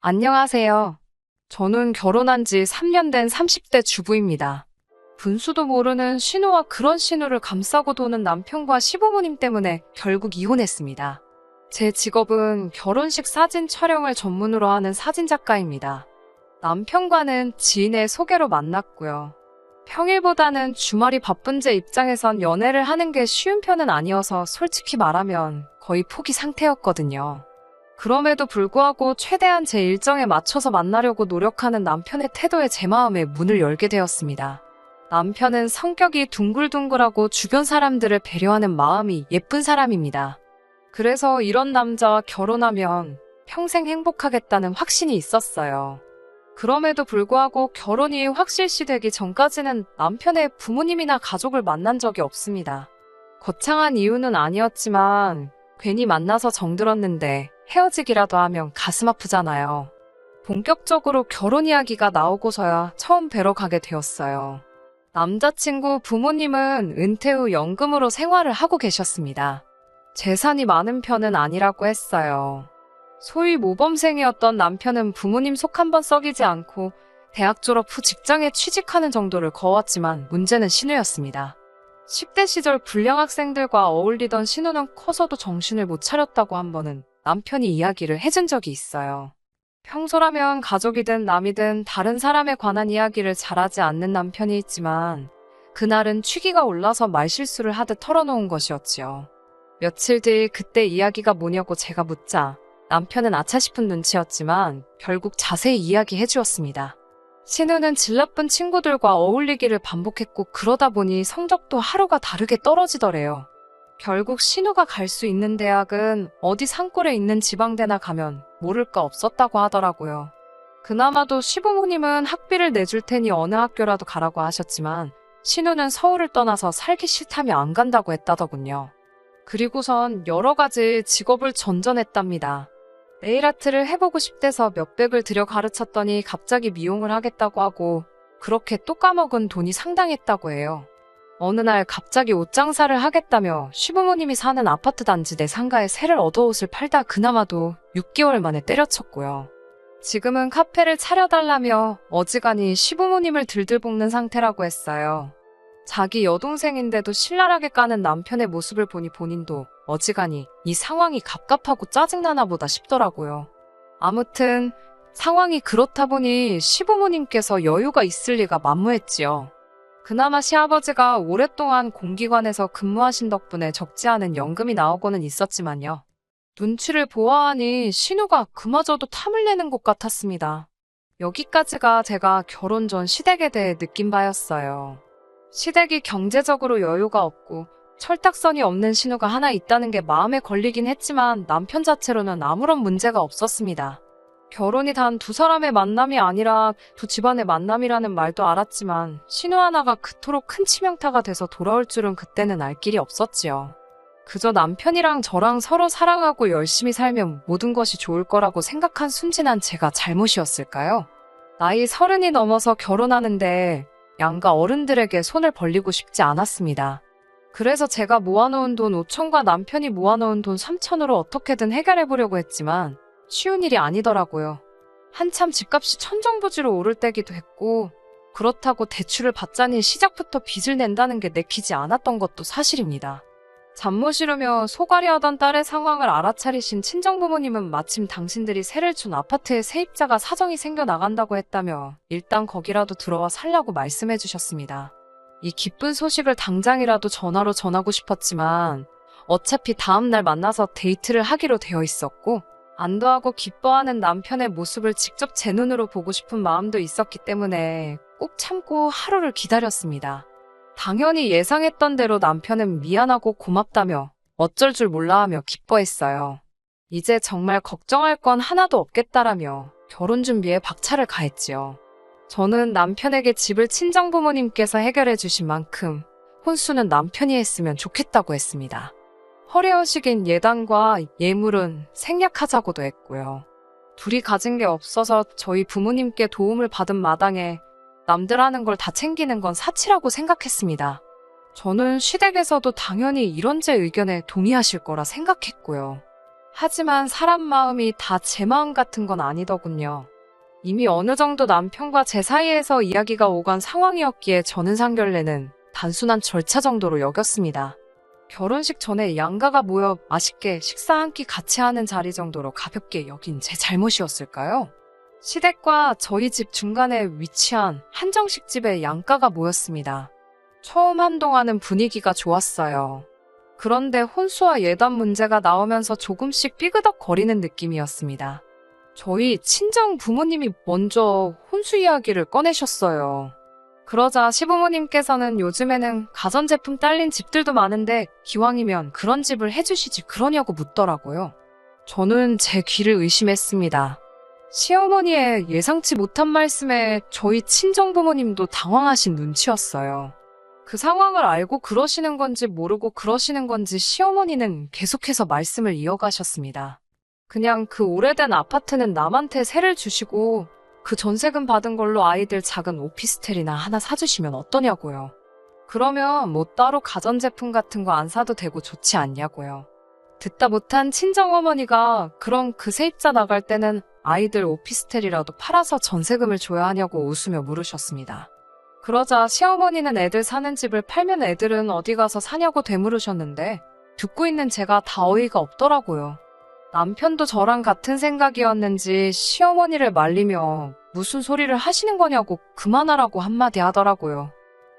안녕하세요. 저는 결혼한 지 3년 된 30대 주부입니다. 분수도 모르는 신우와 그런 신우를 감싸고 도는 남편과 시부모님 때문에 결국 이혼했습니다. 제 직업은 결혼식 사진 촬영을 전문으로 하는 사진작가입니다. 남편과는 지인의 소개로 만났고요. 평일보다는 주말이 바쁜 제 입장에선 연애를 하는 게 쉬운 편은 아니어서 솔직히 말하면 거의 포기 상태였거든요. 그럼에도 불구하고 최대한 제 일정에 맞춰서 만나려고 노력하는 남편의 태도에 제 마음에 문을 열게 되었습니다. 남편은 성격이 둥글둥글하고 주변 사람들을 배려하는 마음이 예쁜 사람입니다. 그래서 이런 남자와 결혼하면 평생 행복하겠다는 확신이 있었어요. 그럼에도 불구하고 결혼이 확실시 되기 전까지는 남편의 부모님이나 가족을 만난 적이 없습니다. 거창한 이유는 아니었지만 괜히 만나서 정들었는데 헤어지기라도 하면 가슴 아프잖아요. 본격적으로 결혼 이야기가 나오고서야 처음 뵈러 가게 되었어요. 남자친구 부모님은 은퇴 후 연금으로 생활을 하고 계셨습니다. 재산이 많은 편은 아니라고 했어요. 소위 모범생이었던 남편은 부모님 속 한번 썩이지 않고 대학 졸업 후 직장에 취직하는 정도를 거왔지만 문제는 신우였습니다. 10대 시절 불량 학생들과 어울리던 신우는 커서도 정신을 못 차렸다고 한 번은 남편이 이야기를 해준 적이 있어요. 평소라면 가족이든 남이든 다른 사람에 관한 이야기를 잘하지 않는 남편이 있지만 그날은 취기가 올라서 말실수를 하듯 털어놓은 것이었지요. 며칠 뒤 그때 이야기가 뭐냐고 제가 묻자 남편은 아차 싶은 눈치였지만 결국 자세히 이야기해 주었습니다. 신우는 질 나쁜 친구들과 어울리기를 반복했고 그러다 보니 성적도 하루가 다르게 떨어지더래요. 결국 신우가 갈 수 있는 대학은 어디 산골에 있는 지방대나 가면 모를 거 없었다고 하더라고요. 그나마도 시부모님은 학비를 내줄 테니 어느 학교라도 가라고 하셨지만 신우는 서울을 떠나서 살기 싫다며 안 간다고 했다더군요. 그리고선 여러 가지 직업을 전전했답니다. 네일아트를 해보고 싶대서 몇백을 들여 가르쳤더니 갑자기 미용을 하겠다고 하고 그렇게 또 까먹은 돈이 상당했다고 해요. 어느 날 갑자기 옷 장사를 하겠다며 시부모님이 사는 아파트 단지 내 상가에 새를 얻어 옷을 팔다 그나마도 6개월 만에 때려쳤고요. 지금은 카페를 차려달라며 어지간히 시부모님을 들들 볶는 상태라고 했어요. 자기 여동생인데도 신랄하게 까는 남편의 모습을 보니 본인도 어지간히 이 상황이 갑갑하고 짜증나나 보다 싶더라고요. 아무튼 상황이 그렇다 보니 시부모님께서 여유가 있을 리가 만무했지요. 그나마 시아버지가 오랫동안 공기관에서 근무하신 덕분에 적지 않은 연금이 나오고는 있었지만요. 눈치를 보아하니 신우가 그마저도 탐을 내는 것 같았습니다. 여기까지가 제가 결혼 전 시댁에 대해 느낀 바였어요. 시댁이 경제적으로 여유가 없고 철딱선이 없는 신우가 하나 있다는 게 마음에 걸리긴 했지만 남편 자체로는 아무런 문제가 없었습니다. 결혼이 단 두 사람의 만남이 아니라 두 집안의 만남이라는 말도 알았지만 신우 하나가 그토록 큰 치명타가 돼서 돌아올 줄은 그때는 알 길이 없었지요. 그저 남편이랑 저랑 서로 사랑하고 열심히 살면 모든 것이 좋을 거라고 생각한 순진한 제가 잘못이었을까요? 나이 30이 넘어서 결혼하는데 양가 어른들에게 손을 벌리고 싶지 않았습니다. 그래서 제가 모아놓은 돈 5천과 남편이 모아놓은 돈 3천으로 어떻게든 해결해보려고 했지만 쉬운 일이 아니더라고요. 한참 집값이 천정부지로 오를 때기도 했고 그렇다고 대출을 받자니 시작부터 빚을 낸다는 게 내키지 않았던 것도 사실입니다. 잠못 이루며 소갈이하던 딸의 상황을 알아차리신 친정부모님은 마침 당신들이 세를 준 아파트에 세입자가 사정이 생겨나간다고 했다며 일단 거기라도 들어와 살라고 말씀해 주셨습니다. 이 기쁜 소식을 당장이라도 전화로 전하고 싶었지만 어차피 다음날 만나서 데이트를 하기로 되어 있었고 안도하고 기뻐하는 남편의 모습을 직접 제 눈으로 보고 싶은 마음도 있었기 때문에 꼭 참고 하루를 기다렸습니다. 당연히 예상했던 대로 남편은 미안하고 고맙다며 어쩔 줄 몰라 하며 기뻐했어요. 이제 정말 걱정할 건 하나도 없겠다라며 결혼 준비에 박차를 가했지요. 저는 남편에게 집을 친정부모님께서 해결해 주신 만큼 혼수는 남편이 했으면 좋겠다고 했습니다. 허례허식인 예단과 예물은 생략하자고도 했고요. 둘이 가진 게 없어서 저희 부모님께 도움을 받은 마당에 남들 하는 걸 다 챙기는 건 사치라고 생각했습니다. 저는 시댁에서도 당연히 이런 제 의견에 동의하실 거라 생각했고요. 하지만 사람 마음이 다 제 마음 같은 건 아니더군요. 이미 어느 정도 남편과 제 사이에서 이야기가 오간 상황이었기에 저는 상견례는 단순한 절차 정도로 여겼습니다. 결혼식 전에 양가가 모여 맛있게 식사 한 끼 같이 하는 자리 정도로 가볍게 여긴 제 잘못이었을까요? 시댁과 저희 집 중간에 위치한 한정식 집에 양가가 모였습니다. 처음 한동안은 분위기가 좋았어요. 그런데 혼수와 예단 문제가 나오면서 조금씩 삐그덕거리는 느낌이었습니다. 저희 친정 부모님이 먼저 혼수 이야기를 꺼내셨어요. 그러자 시부모님께서는 요즘에는 가전제품 딸린 집들도 많은데 기왕이면 그런 집을 해주시지 그러냐고 묻더라고요. 저는 제 귀를 의심했습니다. 시어머니의 예상치 못한 말씀에 저희 친정부모님도 당황하신 눈치였어요. 그 상황을 알고 그러시는 건지 모르고 그러시는 건지 시어머니는 계속해서 말씀을 이어가셨습니다. 그냥 그 오래된 아파트는 남한테 세를 주시고 그 전세금 받은 걸로 아이들 작은 오피스텔이나 하나 사주시면 어떠냐고요. 그러면 뭐 따로 가전제품 같은 거 안 사도 되고 좋지 않냐고요. 듣다 못한 친정어머니가 그럼 그 세입자 나갈 때는 아이들 오피스텔이라도 팔아서 전세금을 줘야 하냐고 웃으며 물으셨습니다. 그러자 시어머니는 애들 사는 집을 팔면 애들은 어디 가서 사냐고 되물으셨는데 듣고 있는 제가 다 어이가 없더라고요. 남편도 저랑 같은 생각이었는지 시어머니를 말리며 무슨 소리를 하시는 거냐고 그만하라고 한마디 하더라고요.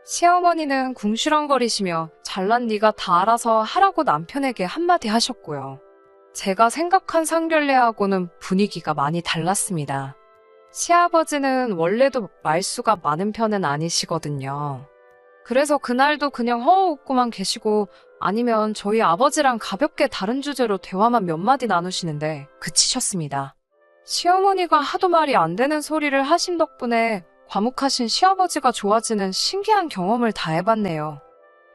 시어머니는 궁시렁거리시며 잘난 네가 다 알아서 하라고 남편에게 한마디 하셨고요. 제가 생각한 상견례하고는 분위기가 많이 달랐습니다. 시아버지는 원래도 말수가 많은 편은 아니시거든요. 그래서 그날도 그냥 허허 웃고만 계시고 아니면 저희 아버지랑 가볍게 다른 주제로 대화만 몇 마디 나누시는데 그치셨습니다. 시어머니가 하도 말이 안 되는 소리를 하신 덕분에 과묵하신 시아버지가 좋아지는 신기한 경험을 다 해봤네요.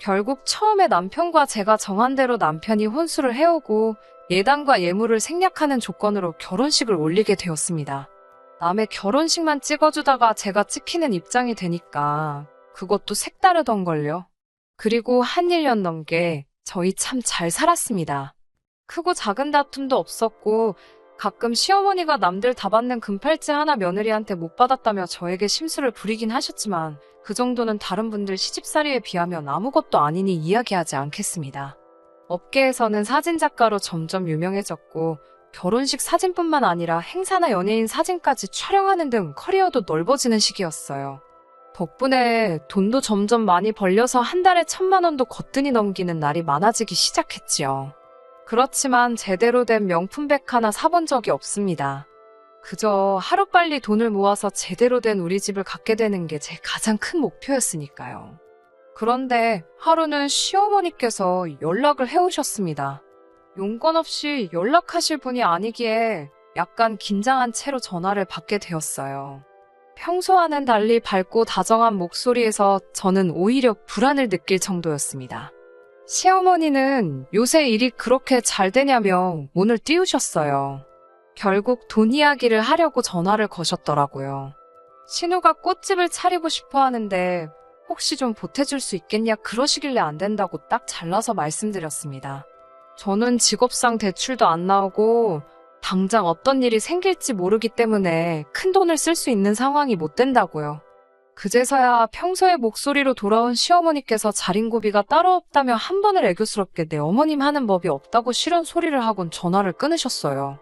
결국 처음에 남편과 제가 정한 대로 남편이 혼수를 해오고 예단과 예물을 생략하는 조건으로 결혼식을 올리게 되었습니다. 남의 결혼식만 찍어주다가 제가 찍히는 입장이 되니까 그것도 색다르던걸요. 그리고 한 1년 넘게 저희 참 잘 살았습니다. 크고 작은 다툼도 없었고 가끔 시어머니가 남들 다 받는 금팔찌 하나 며느리한테 못 받았다며 저에게 심술을 부리긴 하셨지만 그 정도는 다른 분들 시집살이에 비하면 아무것도 아니니 이야기하지 않겠습니다. 업계에서는 사진작가로 점점 유명해졌고 결혼식 사진뿐만 아니라 행사나 연예인 사진까지 촬영하는 등 커리어도 넓어지는 시기였어요. 덕분에 돈도 점점 많이 벌려서 한 달에 1,000만 원도 거뜬히 넘기는 날이 많아지기 시작했지요. 그렇지만 제대로 된 명품백 하나 사본 적이 없습니다. 그저 하루빨리 돈을 모아서 제대로 된 우리 집을 갖게 되는 게 제 가장 큰 목표였으니까요. 그런데 하루는 시어머니께서 연락을 해오셨습니다. 용건 없이 연락하실 분이 아니기에 약간 긴장한 채로 전화를 받게 되었어요. 평소와는 달리 밝고 다정한 목소리에서 저는 오히려 불안을 느낄 정도였습니다. 시어머니는 요새 일이 그렇게 잘 되냐며 문을 띄우셨어요. 결국 돈 이야기를 하려고 전화를 거셨더라고요. 신우가 꽃집을 차리고 싶어 하는데 혹시 좀 보태줄 수 있겠냐 그러시길래 안 된다고 딱 잘라서 말씀드렸습니다. 저는 직업상 대출도 안 나오고 당장 어떤 일이 생길지 모르기 때문에 큰 돈을 쓸 수 있는 상황이 못 된다고요. 그제서야 평소의 목소리로 돌아온 시어머니께서 자린고비가 따로 없다며 한 번을 애교스럽게 내 어머님 하는 법이 없다고 싫은 소리를 하곤 전화를 끊으셨어요.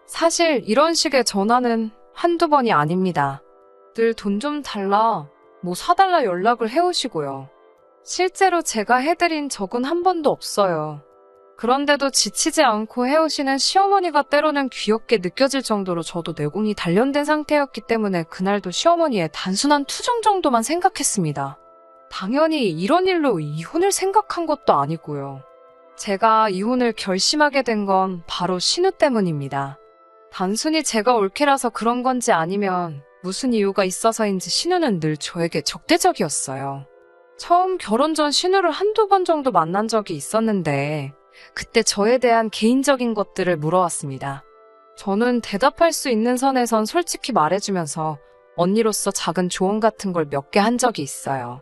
사실 이런 식의 전화는 한두 번이 아닙니다. 늘 돈 좀 달라, 뭐 사달라 연락을 해오시고요. 실제로 제가 해드린 적은 한 번도 없어요. 그런데도 지치지 않고 해오시는 시어머니가 때로는 귀엽게 느껴질 정도로 저도 내공이 단련된 상태였기 때문에 그날도 시어머니의 단순한 투정 정도만 생각했습니다. 당연히 이런 일로 이혼을 생각한 것도 아니고요. 제가 이혼을 결심하게 된 건 바로 신우 때문입니다. 단순히 제가 올케라서 그런 건지 아니면 무슨 이유가 있어서인지 신우는 늘 저에게 적대적이었어요. 처음 결혼 전 신우를 한두 번 정도 만난 적이 있었는데 그때 저에 대한 개인적인 것들을 물어왔습니다. 저는 대답할 수 있는 선에선 솔직히 말해주면서 언니로서 작은 조언 같은 걸 몇 개 한 적이 있어요.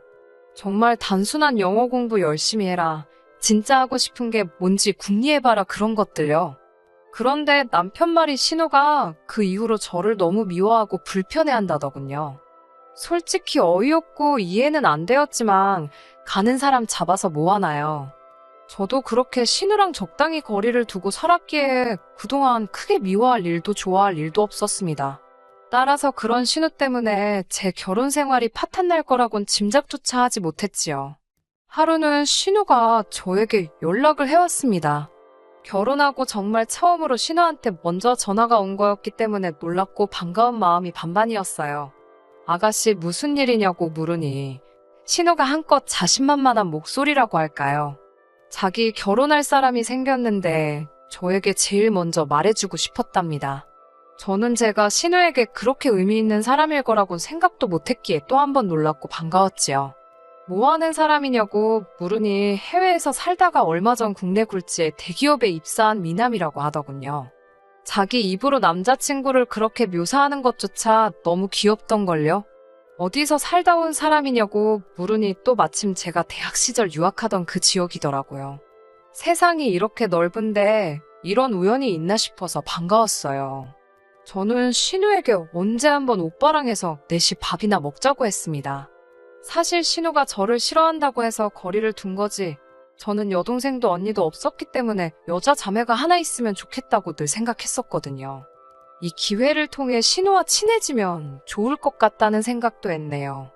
정말 단순한 영어 공부 열심히 해라. 진짜 하고 싶은 게 뭔지 궁리해봐라 그런 것들요. 그런데 남편 말이 신우가 그 이후로 저를 너무 미워하고 불편해한다더군요. 솔직히 어이없고 이해는 안 되었지만 가는 사람 잡아서 뭐하나요. 저도 그렇게 신우랑 적당히 거리를 두고 살았기에 그동안 크게 미워할 일도 좋아할 일도 없었습니다. 따라서 그런 신우 때문에 제 결혼 생활이 파탄날 거라곤 짐작조차 하지 못했지요. 하루는 신우가 저에게 연락을 해왔습니다. 결혼하고 정말 처음으로 신우한테 먼저 전화가 온 거였기 때문에 놀랍고 반가운 마음이 반반이었어요. 아가씨 무슨 일이냐고 물으니 신우가 한껏 자신만만한 목소리라고 할까요? 자기 결혼할 사람이 생겼는데 저에게 제일 먼저 말해주고 싶었답니다. 저는 제가 신우에게 그렇게 의미 있는 사람일 거라고 생각도 못했기에 또 한 번 놀랐고 반가웠지요. 뭐 하는 사람이냐고 물으니 해외에서 살다가 얼마 전 국내 굴지에 대기업에 입사한 미남이라고 하더군요. 자기 입으로 남자친구를 그렇게 묘사하는 것조차 너무 귀엽던걸요. 어디서 살다 온 사람이냐고 물으니 또 마침 제가 대학 시절 유학하던 그 지역이더라고요. 세상이 이렇게 넓은데 이런 우연이 있나 싶어서 반가웠어요. 저는 신우에게 언제 한번 오빠랑 해서 넷이 밥이나 먹자고 했습니다. 사실 신우가 저를 싫어한다고 해서 거리를 둔 거지 저는 여동생도 언니도 없었기 때문에 여자 자매가 하나 있으면 좋겠다고 늘 생각했었거든요. 이 기회를 통해 신우와 친해지면 좋을 것 같다는 생각도 했네요.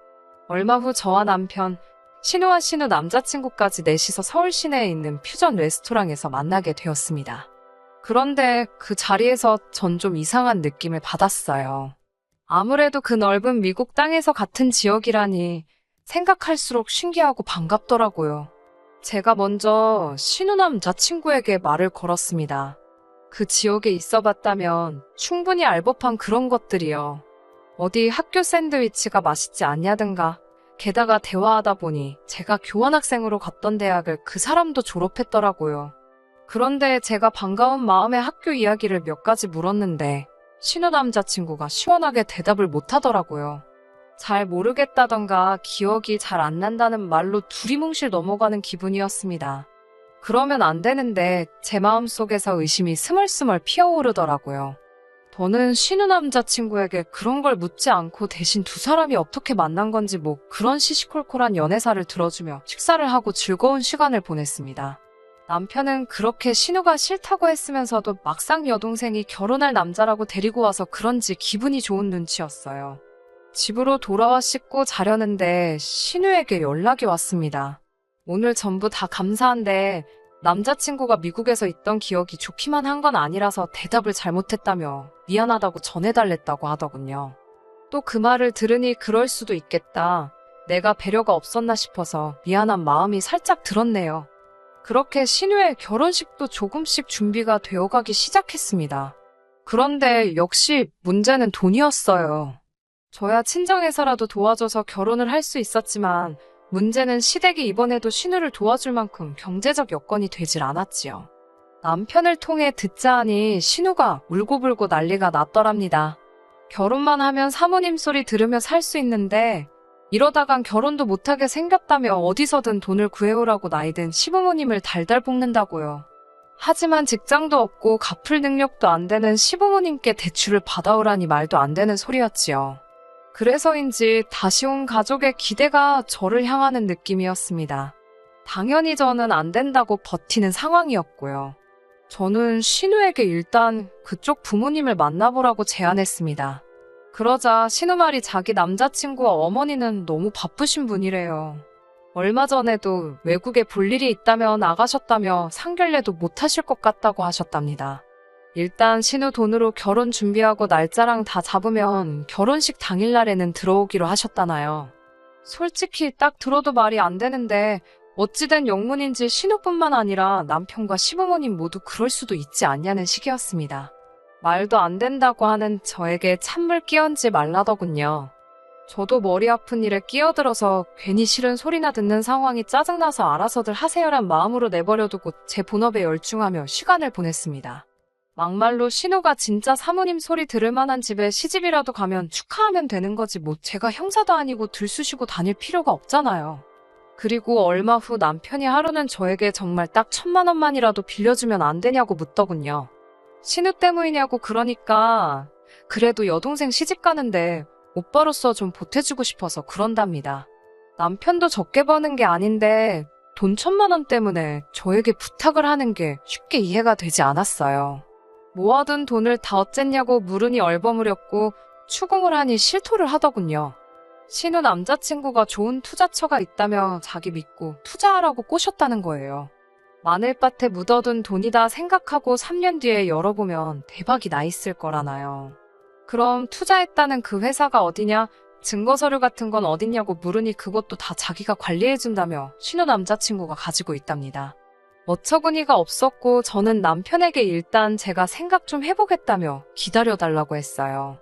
얼마 후 저와 남편, 신우와 신우 남자친구까지 넷이서 서울 시내에 있는 퓨전 레스토랑에서 만나게 되었습니다. 그런데 그 자리에서 전 좀 이상한 느낌을 받았어요. 아무래도 그 넓은 미국 땅에서 같은 지역이라니 생각할수록 신기하고 반갑더라고요. 제가 먼저 신우 남자친구에게 말을 걸었습니다. 그 지역에 있어 봤다면 충분히 알 법한 그런 것들이요. 어디 학교 샌드위치가 맛있지 않냐든가. 게다가 대화하다 보니 제가 교환학생으로 갔던 대학을 그 사람도 졸업했더라고요. 그런데 제가 반가운 마음에 학교 이야기를 몇 가지 물었는데 신우 남자친구가 시원하게 대답을 못하더라고요. 잘 모르겠다던가 기억이 잘 안 난다는 말로 두리뭉실 넘어가는 기분이었습니다. 그러면 안 되는데 제 마음속에서 의심이 스멀스멀 피어오르더라고요. 저는 신우 남자친구에게 그런 걸 묻지 않고 대신 두 사람이 어떻게 만난 건지 뭐 그런 시시콜콜한 연애사를 들어주며 식사를 하고 즐거운 시간을 보냈습니다. 남편은 그렇게 신우가 싫다고 했으면서도 막상 여동생이 결혼할 남자라고 데리고 와서 그런지 기분이 좋은 눈치였어요. 집으로 돌아와 씻고 자려는데 신우에게 연락이 왔습니다. 오늘 전부 다 감사한데 남자친구가 미국에서 있던 기억이 좋기만 한 건 아니라서 대답을 잘못했다며 미안하다고 전해달랬다고 하더군요. 또 그 말을 들으니 그럴 수도 있겠다. 내가 배려가 없었나 싶어서 미안한 마음이 살짝 들었네요. 그렇게 신우의 결혼식도 조금씩 준비가 되어가기 시작했습니다. 그런데 역시 문제는 돈이었어요. 저야 친정에서라도 도와줘서 결혼을 할 수 있었지만 문제는 시댁이 이번에도 신우를 도와줄 만큼 경제적 여건이 되질 않았지요. 남편을 통해 듣자 하니 신우가 울고불고 난리가 났더랍니다. 결혼만 하면 사모님 소리 들으며 살 수 있는데 이러다간 결혼도 못하게 생겼다며 어디서든 돈을 구해오라고 나이든 시부모님을 달달 볶는다고요. 하지만 직장도 없고 갚을 능력도 안 되는 시부모님께 대출을 받아오라니 말도 안 되는 소리였지요. 그래서인지 다시 온 가족의 기대가 저를 향하는 느낌이었습니다. 당연히 저는 안 된다고 버티는 상황이었고요. 저는 신우에게 일단 그쪽 부모님을 만나보라고 제안했습니다. 그러자 신우 말이 자기 남자친구와 어머니는 너무 바쁘신 분이래요. 얼마 전에도 외국에 볼 일이 있다며 나가셨다며 상견례도 못 하실 것 같다고 하셨답니다. 일단 신우 돈으로 결혼 준비하고 날짜랑 다 잡으면 결혼식 당일날에는 들어오기로 하셨다나요. 솔직히 딱 들어도 말이 안 되는데 어찌된 영문인지 신우뿐만 아니라 남편과 시부모님 모두 그럴 수도 있지 않냐는 식이었습니다. 말도 안 된다고 하는 저에게 찬물 끼얹지 말라더군요. 저도 머리 아픈 일에 끼어들어서 괜히 싫은 소리나 듣는 상황이 짜증나서 알아서들 하세요란 마음으로 내버려두고 제 본업에 열중하며 시간을 보냈습니다. 막말로 신우가 진짜 사모님 소리 들을 만한 집에 시집이라도 가면 축하하면 되는 거지 뭐 제가 형사도 아니고 들쑤시고 다닐 필요가 없잖아요. 그리고 얼마 후 남편이 하루는 저에게 정말 딱 1,000만 원만이라도 빌려주면 안 되냐고 묻더군요. 신우 때문이냐고 그러니까 그래도 여동생 시집 가는데 오빠로서 좀 보태주고 싶어서 그런답니다. 남편도 적게 버는 게 아닌데 돈 1,000만 원 때문에 저에게 부탁을 하는 게 쉽게 이해가 되지 않았어요. 모아둔 돈을 다 어쨌냐고 물으니 얼버무렸고 추궁을 하니 실토를 하더군요. 신우 남자친구가 좋은 투자처가 있다며 자기 믿고 투자하라고 꼬셨다는 거예요. 마늘밭에 묻어둔 돈이다 생각하고 3년 뒤에 열어보면 대박이 나 있을 거라나요. 그럼 투자했다는 그 회사가 어디냐? 증거서류 같은 건 어딨냐고 물으니 그것도 다 자기가 관리해준다며 신우 남자친구가 가지고 있답니다. 어처구니가 없었고 저는 남편에게 일단 제가 생각 좀 해보겠다며 기다려달라고 했어요.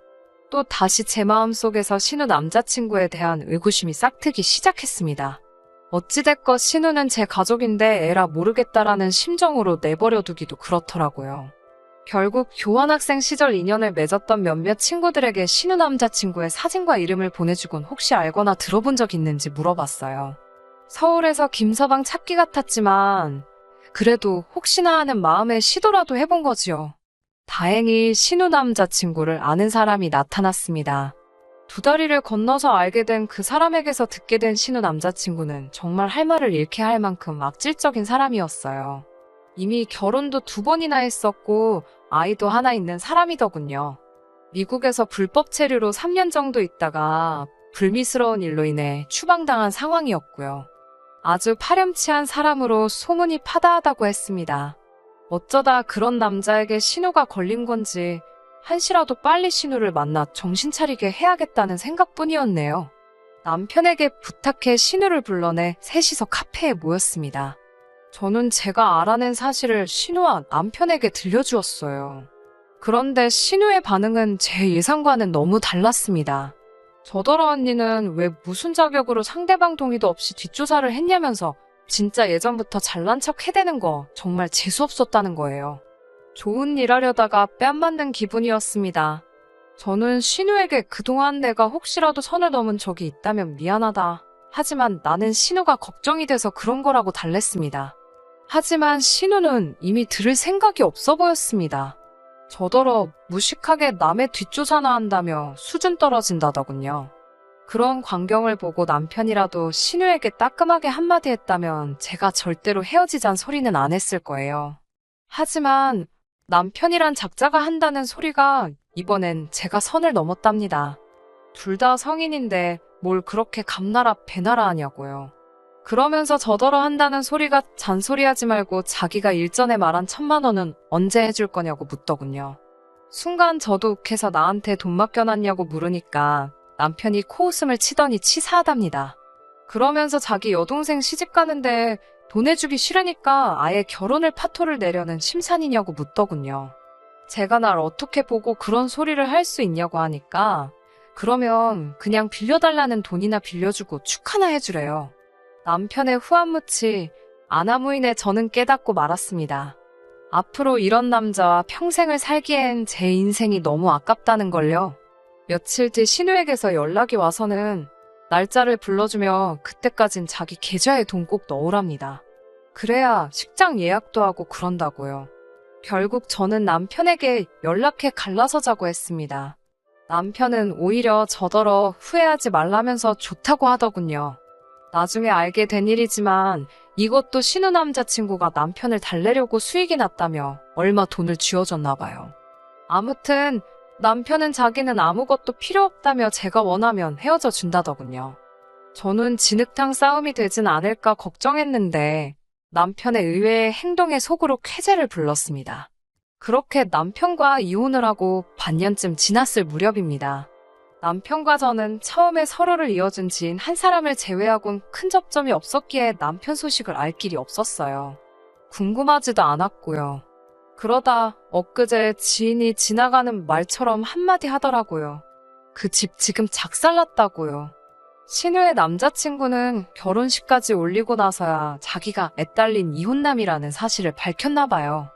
또 다시 제 마음속에서 신우 남자친구에 대한 의구심이 싹트기 시작했습니다. 어찌됐건 신우는 제 가족인데 에라 모르겠다라는 심정으로 내버려두기도 그렇더라고요. 결국 교환학생 시절 인연을 맺었던 몇몇 친구들에게 신우 남자친구의 사진과 이름을 보내주곤 혹시 알거나 들어본 적 있는지 물어봤어요. 서울에서 김서방 찾기 같았지만 그래도 혹시나 하는 마음에 시도라도 해본 거지요. 다행히 신우 남자친구를 아는 사람이 나타났습니다. 2다리를 건너서 알게 된 그 사람에게서 듣게 된 신우 남자친구는 정말 할 말을 잃게 할 만큼 악질적인 사람이었어요. 이미 결혼도 2번이나 했었고 아이도 하나 있는 사람이더군요. 미국에서 불법 체류로 3년 정도 있다가 불미스러운 일로 인해 추방당한 상황이었고요. 아주 파렴치한 사람으로 소문이 파다하다고 했습니다. 어쩌다 그런 남자에게 신우가 걸린 건지 한시라도 빨리 신우를 만나 정신 차리게 해야겠다는 생각뿐이었네요. 남편에게 부탁해 신우를 불러내 셋이서 카페에 모였습니다. 저는 제가 알아낸 사실을 신우와 남편에게 들려주었어요. 그런데 신우의 반응은 제 예상과는 너무 달랐습니다. 저더러 언니는 왜 무슨 자격으로 상대방 동의도 없이 뒷조사를 했냐면서 진짜 예전부터 잘난 척 해대는 거 정말 재수없었다는 거예요. 좋은 일 하려다가 뺨 맞는 기분이었습니다. 저는 신우에게 그동안 내가 혹시라도 선을 넘은 적이 있다면 미안하다. 하지만 나는 신우가 걱정이 돼서 그런 거라고 달랬습니다. 하지만 신우는 이미 들을 생각이 없어 보였습니다. 저더러 무식하게 남의 뒷조사나 한다며 수준 떨어진다더군요. 그런 광경을 보고 남편이라도 신우에게 따끔하게 한마디 했다면 제가 절대로 헤어지잔 소리는 안 했을 거예요. 하지만 남편이란 작자가 한다는 소리가 이번엔 제가 선을 넘었답니다. 둘 다 성인인데 뭘 그렇게 감나라 배나라 하냐고요. 그러면서 저더러 한다는 소리가 잔소리하지 말고 자기가 일전에 말한 1,000만 원은 언제 해줄 거냐고 묻더군요. 순간 저도 욱해서 나한테 돈 맡겨놨냐고 물으니까 남편이 코웃음을 치더니 치사하답니다. 그러면서 자기 여동생 시집 가는데 돈 해주기 싫으니까 아예 결혼을 파토를 내려는 심산이냐고 묻더군요. 제가 날 어떻게 보고 그런 소리를 할 수 있냐고 하니까 그러면 그냥 빌려달라는 돈이나 빌려주고 축 하나 해주래요. 남편의 후한무치 아나무인에 저는 깨닫고 말았습니다. 앞으로 이런 남자와 평생을 살기엔 제 인생이 너무 아깝다는 걸요. 며칠 뒤 신우에게서 연락이 와서는 날짜를 불러주며 그때까진 자기 계좌에 돈 꼭 넣으랍니다. 그래야 식장 예약도 하고 그런다고요. 결국 저는 남편에게 연락해 갈라서 자고 했습니다. 남편은 오히려 저더러 후회하지 말라면서 좋다고 하더군요. 나중에 알게 된 일이지만 이것도 신우 남자친구가 남편을 달래려고 수익이 났다며 얼마 돈을 쥐어줬나 봐요. 아무튼 남편은 자기는 아무것도 필요 없다며 제가 원하면 헤어져 준다더군요. 저는 진흙탕 싸움이 되진 않을까 걱정했는데 남편의 의외의 행동에 속으로 쾌재를 불렀습니다. 그렇게 남편과 이혼을 하고 반년쯤 지났을 무렵입니다. 남편과 저는 처음에 서로를 이어준 지인 한 사람을 제외하곤 큰 접점이 없었기에 남편 소식을 알 길이 없었어요. 궁금하지도 않았고요. 그러다 엊그제 지인이 지나가는 말처럼 한마디 하더라고요. 그 집 지금 작살났다고요. 신우의 남자친구는 결혼식까지 올리고 나서야 자기가 애딸린 이혼남이라는 사실을 밝혔나 봐요.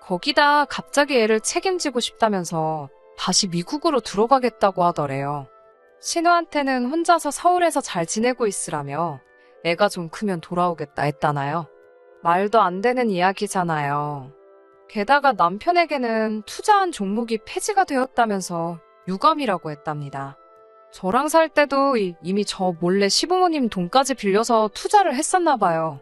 거기다 갑자기 애를 책임지고 싶다면서 다시 미국으로 들어가겠다고 하더래요. 신우한테는 혼자서 서울에서 잘 지내고 있으라며 애가 좀 크면 돌아오겠다 했다나요? 말도 안 되는 이야기잖아요. 게다가 남편에게는 투자한 종목이 폐지가 되었다면서 유감이라고 했답니다. 저랑 살 때도 이미 저 몰래 시부모님 돈까지 빌려서 투자를 했었나 봐요.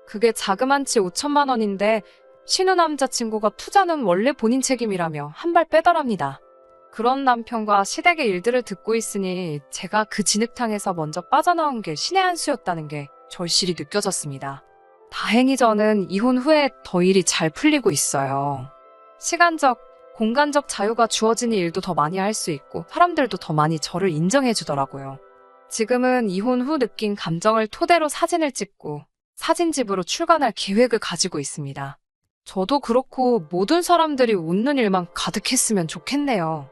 그게 자그만치 5천만 원인데 신우 남자친구가 투자는 원래 본인 책임이라며 한 발 빼더랍니다. 그런 남편과 시댁의 일들을 듣고 있으니 제가 그 진흙탕에서 먼저 빠져나온 게 신의 한 수였다는 게 절실히 느껴졌습니다. 다행히 저는 이혼 후에 더 일이 잘 풀리고 있어요. 시간적, 공간적 자유가 주어지니 일도 더 많이 할 수 있고 사람들도 더 많이 저를 인정해 주더라고요. 지금은 이혼 후 느낀 감정을 토대로 사진을 찍고 사진집으로 출간할 계획을 가지고 있습니다. 저도 그렇고 모든 사람들이 웃는 일만 가득했으면 좋겠네요.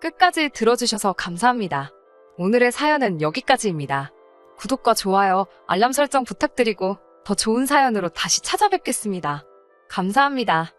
끝까지 들어주셔서 감사합니다. 오늘의 사연은 여기까지입니다. 구독과 좋아요, 알람 설정 부탁드리고 더 좋은 사연으로 다시 찾아뵙겠습니다. 감사합니다.